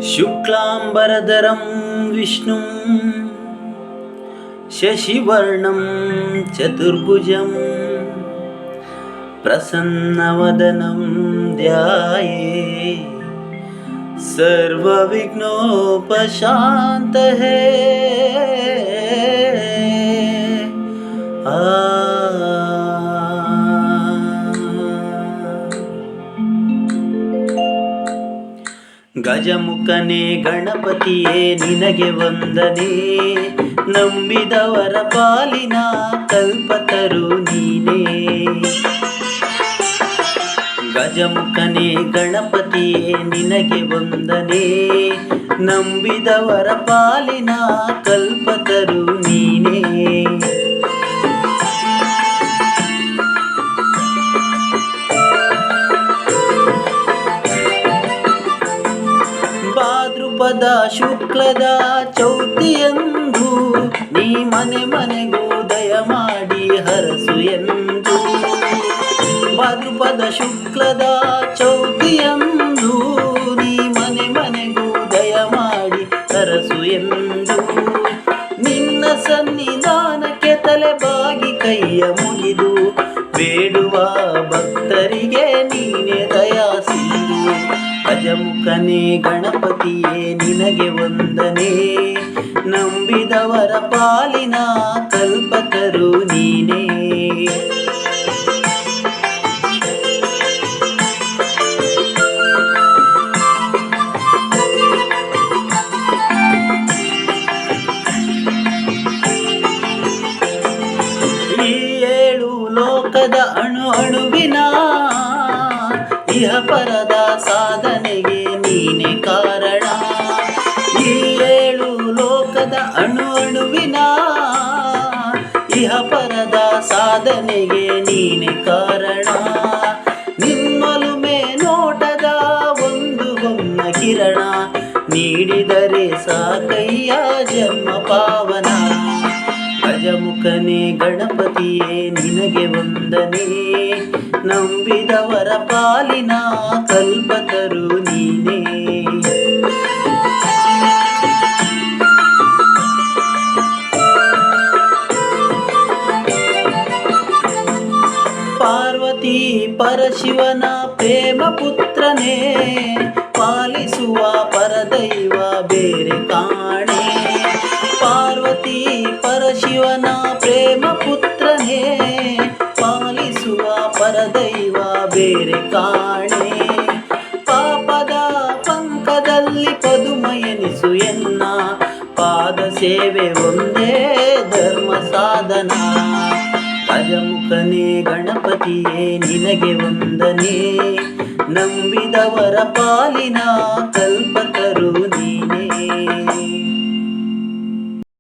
शुक्लांबरधरं विष्णुं शशिवर्णं चतुर्भुजं प्रसन्नवदनं ध्याये सर्वविघ्नोपशान्तये। ಗಜಮುಖನೇ ಗಣಪತಿಯೇ ನಿನಗೆ ವಂದನೆ, ನಂಬಿದವರ ಪಾಲಿನ ಕಲ್ಪತರು ನೀನೇ. ಗಜಮುಖನೇ ಗಣಪತಿಯೇ ನಿನಗೆ ವಂದನೆ, ನಂಬಿದವರ ಪಾಲಿನ ಕಲ್ಪತರು ನೀನೇ. ಭಾದ್ರಪದ ಶುಕ್ಲದ ಚೌತಿಯಂದು ನೀ ಮನೆ ಮನೆಗೂ ದಯ ಮಾಡಿ ಹರಸು ಎಂದು. ಭಾದ್ರಪದ ಶುಕ್ಲದ ಚೌತಿಯಂದು ನೀ ಮನೆ ಮನೆಗೂ ದಯ ಮಾಡಿ ಹರಸು ಎಂದು. ನಿನ್ನ ಸನ್ನಿಧಾನಕ್ಕೆ ತಲೆ ಬಾಗಿ ಕೈಯ ಮುಗಿದು ಬೇಡುವ ಭಕ್ತರಿಗೆ ನೀನೆ ದಯಾ ಸಿಂಧು. ಗಜಮುಖನೇ ಗಣಪತಿಯೇ ನಿನಗೆ ವಂದನೆ, ನಂಬಿದವರ ಪಾಲಿನ ಕಲ್ಪತರು ನೀನೇ. ಈ ಏಳು ಲೋಕದ ಅಣು ಅಣುವಿನ ಇಹ ಪರದ ಸಾಧನೆಗೆ ನೀನೆ ಕಾರಣ. ಈ ಏಳು ಲೋಕದ ಅಣು ಅಣುವಿನ ಇಹ ಪರದ ಸಾಧನೆಗೆ ನೀನೆ ಕಾರಣ. ನಿನ್ನೊಲುಮೆ ನೋಟದ ಒಂದು ಹೊನ್ನ ಕಿರಣ ನೀಡಿದರೆ ಸಾಕಯ್ಯ ಜನ್ಮ ಪಾವನ. ಗಜಮುಖನೇ ಗಣಪತಿಯೇ ನಿನಗೆ ವಂದನೆ, ನಂಬಿದವರ ಪಾಲಿನ ಕಲ್ಪತರು ನೀನೇ. ಪಾರ್ವತಿ ಪರಶಿವನ ಪ್ರೇಮ ಪುತ್ರನೇ, ಪಾಲಿಸುವ ಪರದೈವ ಬೇರೆ ಕಾಣೆ. ಪಾರ್ವತಿ ಪರಶಿವನ ಪ್ರೇಮ ಪುತ್ರನೇ, ಪಾಲಿಸುವ ಪರದೈವ ಬೇರೆ ಕಾಣೆ. ಪಾಪದ ಪಂಕದಲ್ಲಿ ಪದುಮಯನಿಸು ಎನ್ನ, ಪಾದ ಸೇವೆ ಒಂದೇ ಧರ್ಮ ಸಾಧನ. ಗಜಮುಖನೇ ಗಣಪತಿಯೇ ನಿನಗೆ ವಂದನೆ, ನಂಬಿದವರ ಪಾಲಿನ ಕಲ್ಪತರು